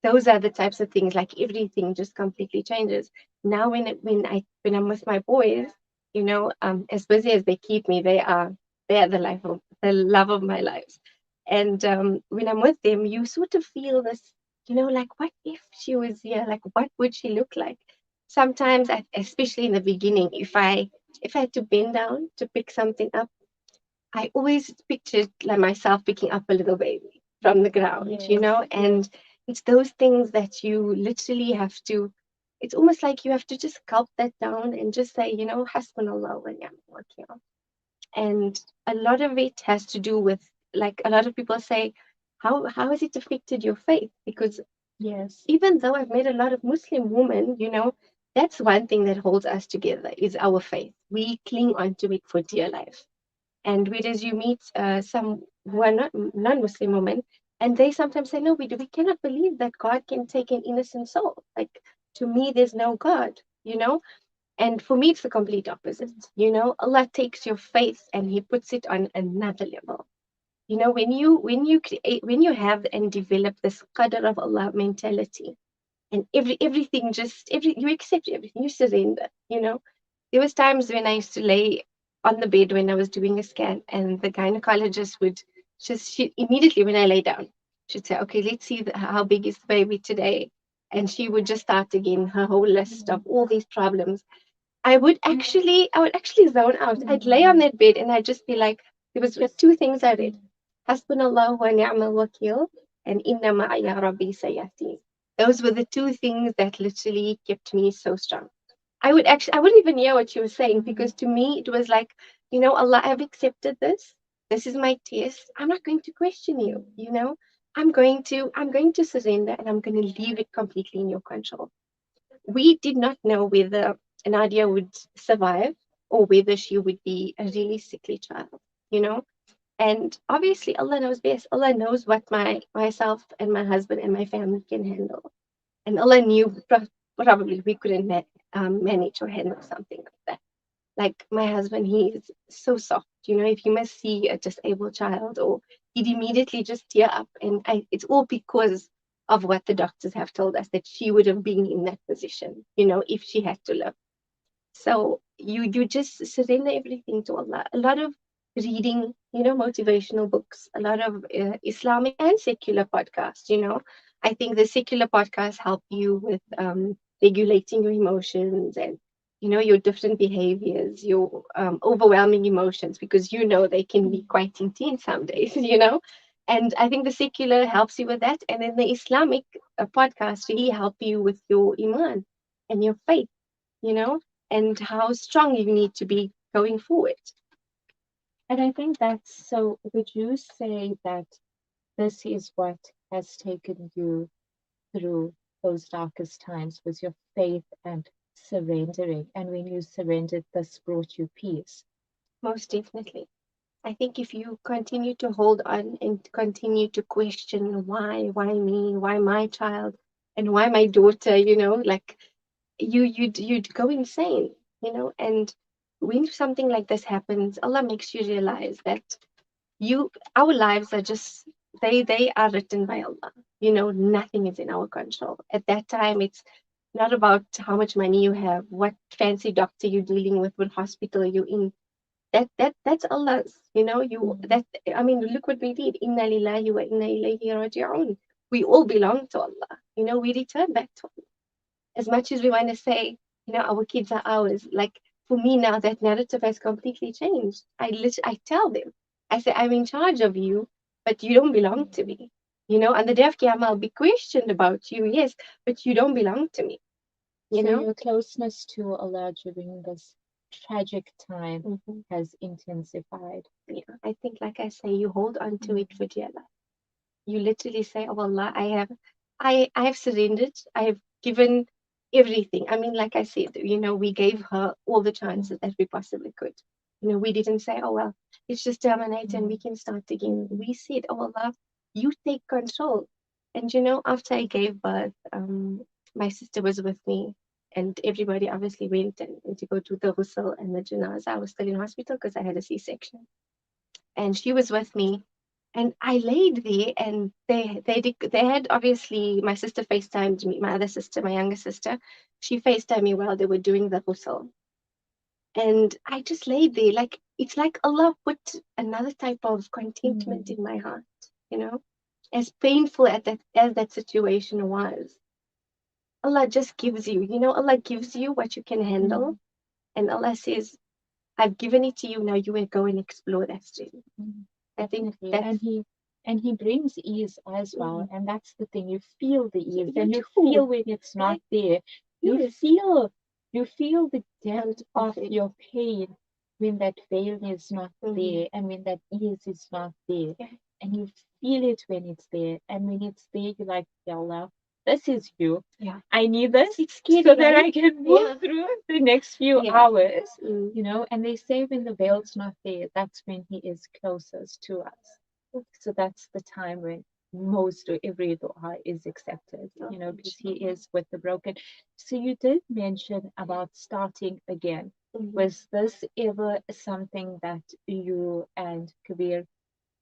Speaker 12: Those are the types of things. Like everything just completely changes. Now when I'm with my boys, as busy as they keep me, they are the love of my life. And when I'm with them, you sort of feel this, like what if she was here? Like what would she look like? Sometimes, especially in the beginning, if I had to bend down to pick something up, I always pictured like myself picking up a little baby from the ground, and it's those things that you literally have to. It's almost like you have to just gulp that down and just say, Hasbunallah wa ni'mal wakeel. And a lot of it has to do with, like, a lot of people say, how has it affected your faith? Because even though I've met a lot of Muslim women, that's one thing that holds us together is our faith. We cling onto it for dear life. And whereas you meet some who are not non-Muslim women, and they sometimes say, no, we cannot believe that God can take an innocent soul. Like, to me, there's no God, And for me, it's the complete opposite. Allah takes your faith and He puts it on another level. When you have and develop this qadr of Allah mentality, and everything you accept everything, you surrender. There was times when I used to lay on the bed when I was doing a scan, and the gynecologist would she immediately when I lay down, she'd say, okay, let's see how big is the baby today, and she would just start again her whole list of all these problems. I would actually zone out. I'd lay on that bed and I'd just be like, there was two things I read. Hasbunallah wa ni'mal wakeel and inna ma'aya rabbi sayati. Those were the two things that literally kept me so strong. I wouldn't even hear what she was saying, because to me it was like, Allah, I've accepted this. This is my test. I'm not going to question you, I'm going to surrender, and I'm going to leave it completely in your control. We did not know whether Nadia would survive or whether she would be a really sickly child, And obviously Allah knows best. Allah knows what myself and my husband and my family can handle. And Allah knew probably we couldn't manage or handle something like that. Like my husband, he is so soft. If he must see a disabled child, or he'd immediately just tear up. And it's all because of what the doctors have told us, that she would have been in that position, if she had to live. So you just surrender everything to Allah. A lot of reading, motivational books, a lot of Islamic and secular podcasts, I think the secular podcasts help you with regulating your emotions and, your different behaviors, your overwhelming emotions, because, they can be quite intense some days, And I think the secular helps you with that. And then the Islamic podcasts really help you with your iman and your faith, and how strong you need to be going forward.
Speaker 1: And I think that's so. Would you say that this is what has taken you through those darkest times, was your faith and surrendering? And when you surrendered, this brought you peace?
Speaker 12: Most definitely. I think if you continue to hold on and continue to question why me, why my child, and why my daughter, like you'd go insane, and when something like this happens, Allah makes you realize that our lives are just, they are written by Allah. Nothing is in our control. At that time, it's not about how much money you have, what fancy doctor you're dealing with, what hospital you're in. That's Allah's, look what we did. Inna lillahi wa inna ilayhi raji'un. We all belong to Allah. We return back to Allah. As much as we want to say, our kids are ours, like for me now, that narrative has completely changed. I tell them, I say, I'm in charge of you, but you don't belong to me. On the day of Qiyamah, I'll be questioned about you, yes, but you don't belong to me.
Speaker 1: So your closeness to Allah during this tragic time has intensified.
Speaker 12: Yeah, I think, like I say, you hold on to it for dear life. You literally say, "Oh Allah, I have surrendered. I have given everything." I mean, like I said, we gave her all the chances that we possibly could. We didn't say, "Oh well, let's just terminate and we can start again." We said, "Oh Allah, you take control." And after I gave birth, my sister was with me, and everybody obviously went and to go to the ghusl and the janazah. I was still in hospital because I had a C-section, and she was with me. And I laid there, and they had, obviously, my sister FaceTimed me, my other sister, my younger sister. She FaceTimed me while they were doing the ghusl. And I just laid there, like, it's like Allah put another type of contentment in my heart, as painful as that situation was. Allah just gives you, Allah gives you what you can handle. And Allah says, "I've given it to you, now you will go and explore that stream." I think that's,
Speaker 1: and he brings ease as well, and that's the thing. You feel the ease,
Speaker 12: You
Speaker 1: and you
Speaker 12: do.
Speaker 1: feel when it's not there. You
Speaker 12: Yes.
Speaker 1: feel the depth of your pain when that veil is not there, and when that ease is not there, and you feel it when it's there, and when it's there, you're like, "Ya Allah, this is you.
Speaker 12: Yeah.
Speaker 1: I need this
Speaker 12: It's scary,
Speaker 1: so that
Speaker 12: right?
Speaker 1: I can move through the next few hours."
Speaker 12: Mm.
Speaker 1: And they say when the veil's not there, that's when he is closest to us. So that's the time when most or every dua is accepted, because he is with the broken. So you did mention about starting again. Was this ever something that you and Kabir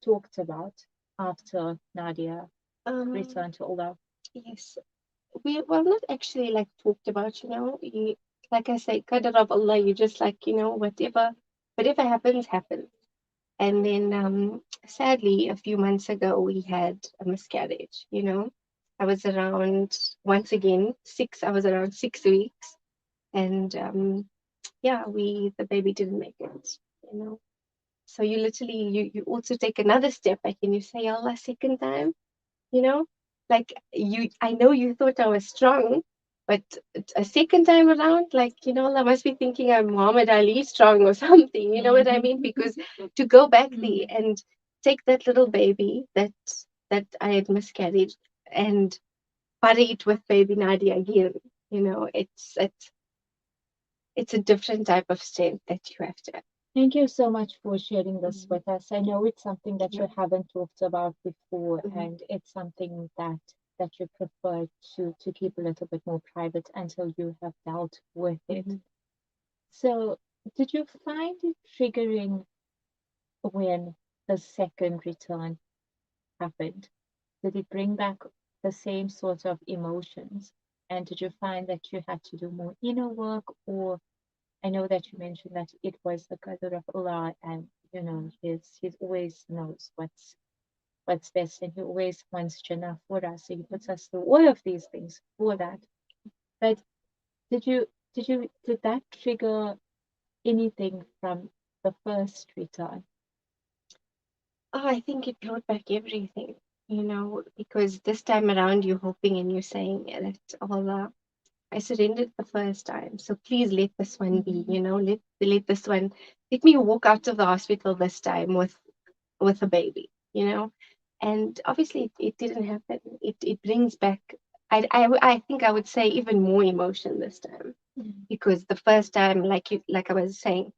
Speaker 1: talked about after Nadia returned to Allah?
Speaker 12: Yes. Well, not actually like talked about, like I say, qadar of Allah, you just like, whatever happens, happens. And then sadly, a few months ago, we had a miscarriage, I was around, once again, I was around 6 weeks. And yeah, the baby didn't make it. So you literally, you also take another step back and you say, Allah, second time, like I know you thought I was strong, but a second time around, like, Allah must be thinking I'm Muhammad Ali strong or something, you know what I mean? Because to go back there and take that little baby that I had miscarried and bury it with baby Nadia again, it's a different type of strength that you have to have.
Speaker 1: Thank you so much for sharing this with us. I know it's something that you haven't talked about before, and it's something that you prefer to keep a little bit more private until you have dealt with it. So, did you find it triggering when the second return happened? Did it bring back the same sort of emotions? And did you find that you had to do more inner work, or I know that you mentioned that it was the qadr of Allah, and He always knows what's best, and He always wants Jannah for us. So He puts us through all of these things for that. But did that trigger anything from the first return?
Speaker 12: Oh, I think it brought back everything, because this time around you're hoping and you're saying that, Allah, I surrendered the first time, so please let this one be, let this one, let me walk out of the hospital this time with a baby, and obviously it didn't happen. It brings back, I think I would say even more emotion this time, because the first time, like I was saying,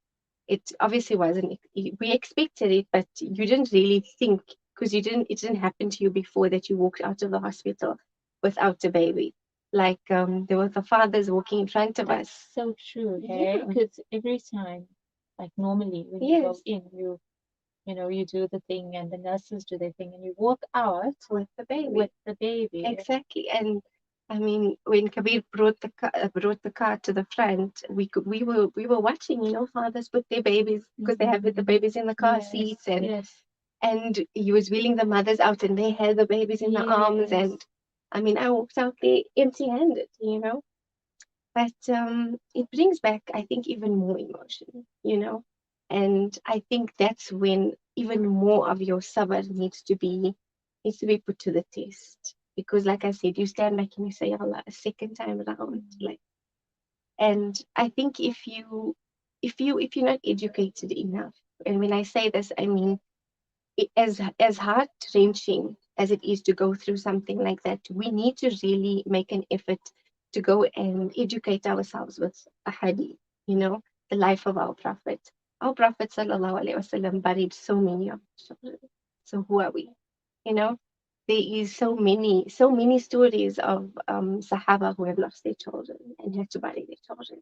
Speaker 12: it obviously wasn't, we expected it, but you didn't really think, because it didn't happen to you before that you walked out of the hospital without a baby. Like there were the fathers walking in front of us.
Speaker 1: So true, hey? Because every time, like normally when you go in, you do the thing, and the nurses do their thing, and you walk out
Speaker 12: with the baby. Exactly. And I mean, when Kabir brought the car to the front, we were watching, fathers put their babies, because they have the babies in the car seats, and he was wheeling the mothers out, and they had the babies in the arms, and I mean, I walked out there empty-handed, but it brings back, I think, even more emotion, and I think that's when even more of your sabr needs to be put to the test, because like I said, you stand back and you say, Allah, a second time around, and I think if you if you're not educated enough, and when I say this, I mean as heart-wrenching as it is to go through something like that, we need to really make an effort to go and educate ourselves with a hadith, the life of our Prophet. Our Prophet sallallahu alaihi wasallam buried so many of his children. So who are we? There is so many stories of Sahaba who have lost their children and had to bury their children.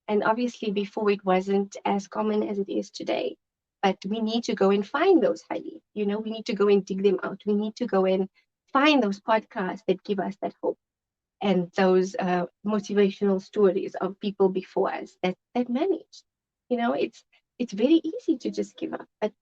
Speaker 12: And obviously, before it wasn't as common as it is today. But we need to go and find those hadith. We need to go and dig them out. We need to go and find those podcasts that give us that hope and those motivational stories of people before us that managed. It's very easy to just give up, but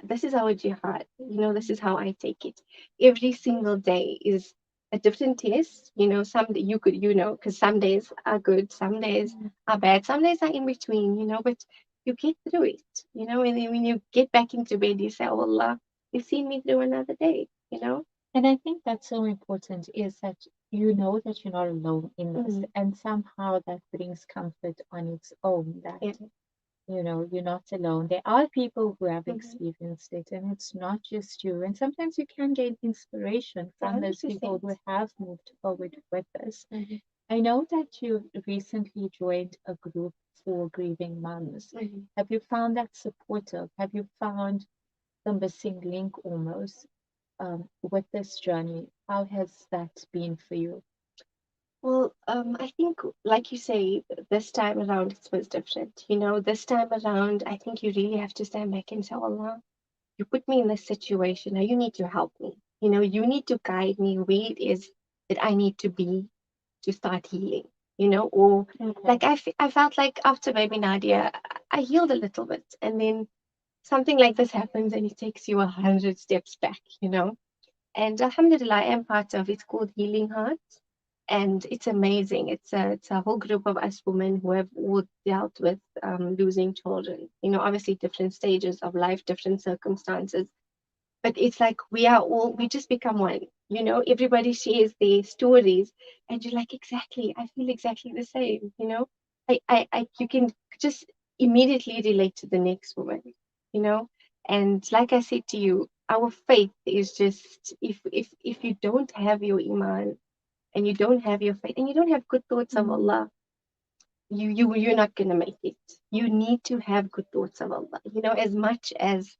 Speaker 12: this is our jihad. This is how I take it. Every single day is a different test. Some you could, because some days are good, some days are bad, some days are in between. But you get through it. And then when you get back into bed, you say, "Oh Allah, you've seen me through another day."
Speaker 1: And I think that's so important, is that you know that you're not alone in this, and somehow that brings comfort on its own, that you're not alone. There are people who have experienced it, and it's not just you. And sometimes you can gain inspiration from those people who have moved forward with us. I know that you recently joined a group for grieving mums. Have you found that supportive? Have you found the missing link almost with this journey? How has that been for you?
Speaker 12: Well, I think, like you say, this time around it was different. This time around, I think you really have to stand back and say, Allah, you put me in this situation. Now you need to help me. You need to guide me where it is that I need to be to start healing. Or like I felt like after baby Nadia, I healed a little bit, and then something like this happens, and it takes you 100 steps back. And Alhamdulillah, I am part of it's called Healing Hearts. And it's amazing. It's a whole group of us women who have all dealt with losing children. Obviously different stages of life, different circumstances. But it's like we just become one. Everybody shares their stories, and you're like, exactly, I feel exactly the same. You can just immediately relate to the next woman. And like I said to you, our faith is just if you don't have your iman, and you don't have your faith, and you don't have good thoughts of Allah, you're not gonna make it. You need to have good thoughts of Allah. As much as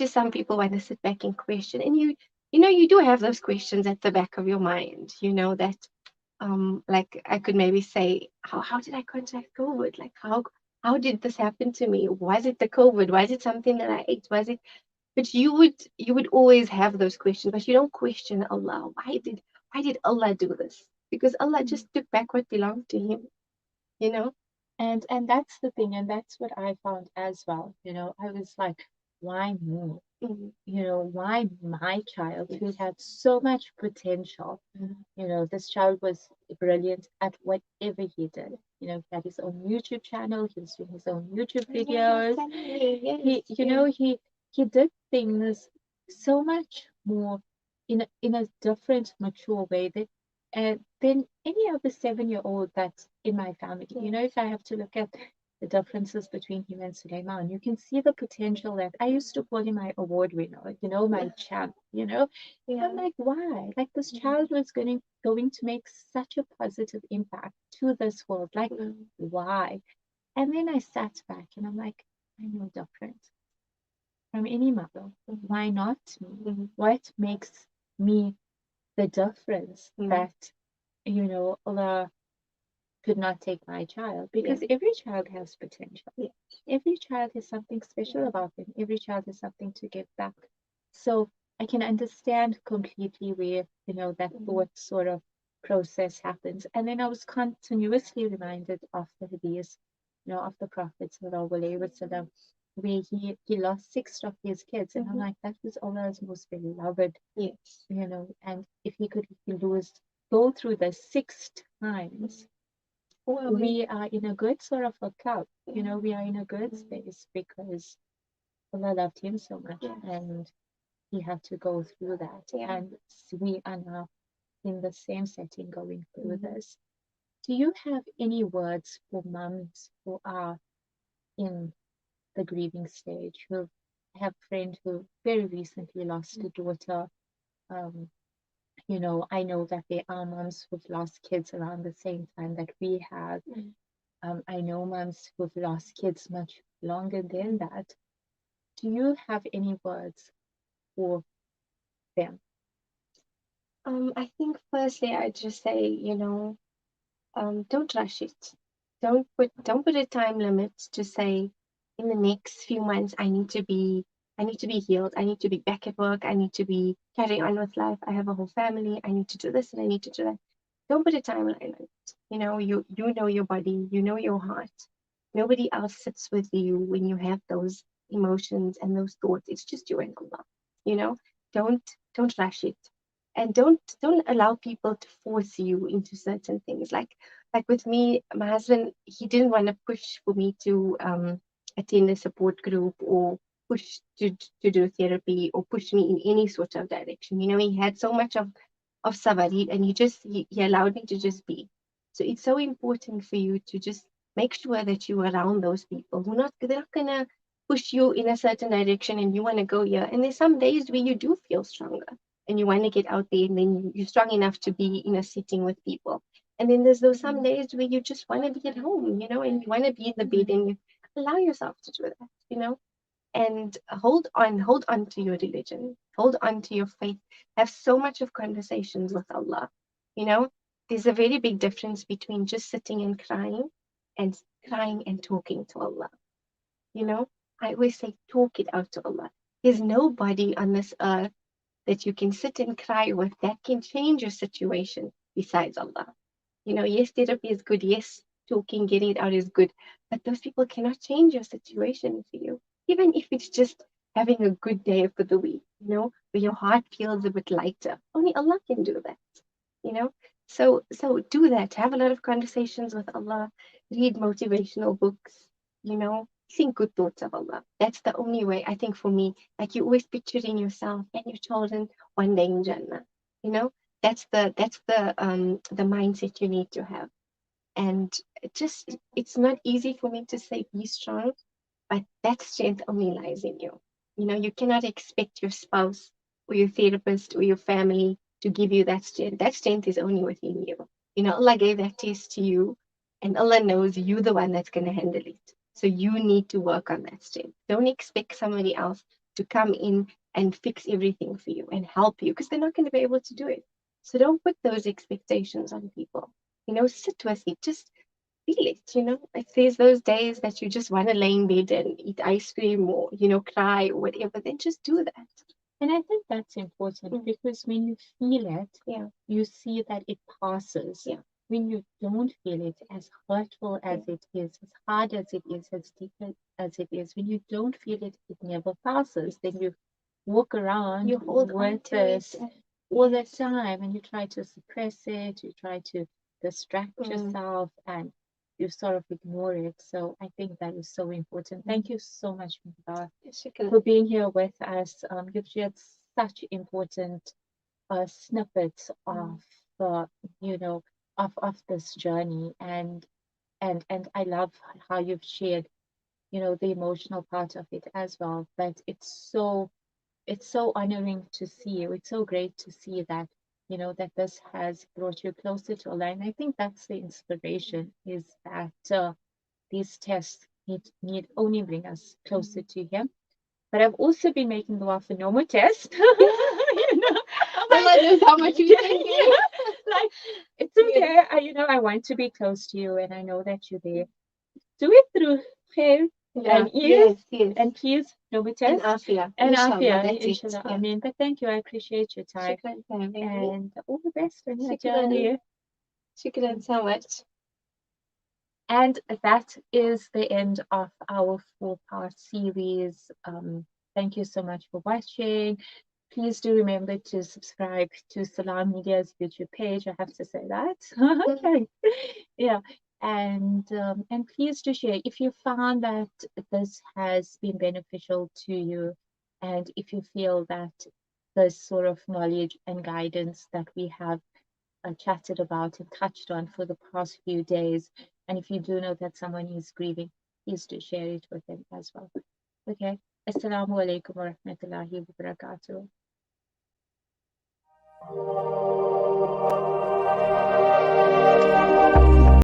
Speaker 12: some people want to sit back and question, and you do have those questions at the back of your mind. That like I could maybe say, how did I contract COVID? Like how did this happen to me? Was it the COVID? Was it something that I ate? Was it? But you would always have those questions, but you don't question Allah. Why did Allah do this? Because Allah just took back what belonged to him,
Speaker 1: And that's the thing, and that's what I found as well. I was like, why me? Why my child who had so much potential? This child was brilliant at whatever he did. He had his own YouTube channel, he was doing his own YouTube videos. He did things so much more in a different, mature way that than any other 7-year-old that's in my family. If I have to look at the differences between him and Suleiman, you can see the potential that I used to call him my award winner, my champ, I'm like, why? Like this child was going to make such a positive impact to this world. Like, why? And then I sat back and I'm like, I know different from any mother. Why not me? What makes me the difference that, Allah could not take my child? Because every child has potential. Every child has something special about them. Every child has something to give back. So I can understand completely where, that thought sort of process happens. And then I was continuously reminded of the hadith, of the Prophet ﷺ, where he lost 6 of his kids. And I'm like, that was Allah's most beloved. And if he could go through the 6 times, we are in a good sort of a club. We are in a good space because Allah loved him so much, and he had to go through that. And we are now in the same setting going through this. Do you have any words for mums who are in the grieving stage, who have a friend who very recently lost a daughter. You know, I know that there are moms who've lost kids around the same time that we have. I know moms who've lost kids much longer than that. Do you have any words for them?
Speaker 12: I think firstly I'd just say, you know, don't rush it. Don't put a time limit to say in the next few months I need to be healed. I need to be back at work. I need to be carrying on with life. I have a whole family. I need to do this and I need to do that. Don't put a timeline on it. You know, you know your body, you know your heart. Nobody else sits with you when you have those emotions and those thoughts. It's just you and Allah. You know, don't rush it. And don't allow people to force you into certain things. Like with me, my husband, he didn't want to push for me to attend a support group or push to do therapy or push me in any sort of direction. You know, he had so much of sabari, and he allowed me to just be. So it's so important for you to just make sure that you're around those people who they're not gonna push you in a certain direction and you want to go here. And there's some days where you do feel stronger and you want to get out there, and then you're strong enough to be in a sitting with people. And then there's those some days where you just want to be at home, you know, and you want to be in the bed, and you allow yourself to do that, you know. And hold on to your religion, hold on to your faith. Have so much of conversations with Allah. You know, there's a very big difference between just sitting and crying and talking to Allah. You know, I always say talk it out to Allah. There's nobody on this earth that you can sit and cry with that can change your situation besides Allah. You know, yes, therapy is good. Yes, talking, getting it out is good. But those people cannot change your situation for you. Even if it's just having a good day for the week, you know, where your heart feels a bit lighter. Only Allah can do that, you know. So do that. Have a lot of conversations with Allah. Read motivational books, you know. Think good thoughts of Allah. That's the only way, I think, for me. Like, you're always picturing yourself and your children one day in Jannah. You know, that's the mindset you need to have. And it's not easy for me to say be strong, but that strength only lies in you. You know, you cannot expect your spouse or your therapist or your family to give you that strength. That strength is only within you. You know, Allah gave that test to you, and Allah knows you're the one that's going to handle it. So you need to work on that strength. Don't expect somebody else to come in and fix everything for you and help you, because they're not going to be able to do it. So don't put those expectations on people. You know, sit with it. Just feel it, you know. If there's those days that you just want to lay in bed and eat ice cream or, you know, cry or whatever, then just do that.
Speaker 1: And I think that's important because when you feel it, you see that it passes.
Speaker 12: Yeah.
Speaker 1: When you don't feel it, as hurtful as it is, as hard as it is, as deep as it is, when you don't feel it, it never passes. Then you walk around
Speaker 12: You hold on
Speaker 1: with
Speaker 12: to
Speaker 1: this
Speaker 12: it.
Speaker 1: all the time, and you try to suppress it, you try to distract yourself, and you sort of ignore it. So I think that is so important. Thank you so much, Muhibba, for being here with us. You've shared such important snippets of you know, of this journey, and I love how you've shared, you know, the emotional part of it as well. But it's so honoring to see you. It's so great to see that, you know, that this has brought you closer to Allah. And I think that's the inspiration, is that these tests need only bring us closer to Him. But I've also been making dua for no more tests. You know,
Speaker 12: Allah knows how much you think.
Speaker 1: Like, it's okay. I want to be close to you, and I know that you're there. Do it through prayer and ease, and peace, no more tests, and afia, inshallah. Amen. But thank you. I appreciate your time. And all the best on your journey.
Speaker 12: Shukran so much.
Speaker 1: And that is the end of our 4-part series. Thank you so much for watching. Please do remember to subscribe to Salam Media's YouTube page. I have to say that. Okay. Yeah. And please do share if you found that this has been beneficial to you, and if you feel that this sort of knowledge and guidance that we have chatted about and touched on for the past few days, and if you do know that someone is grieving, please do share it with him as well. Okay. Assalamu alaikum wa rahmatullahi wa barakatuh.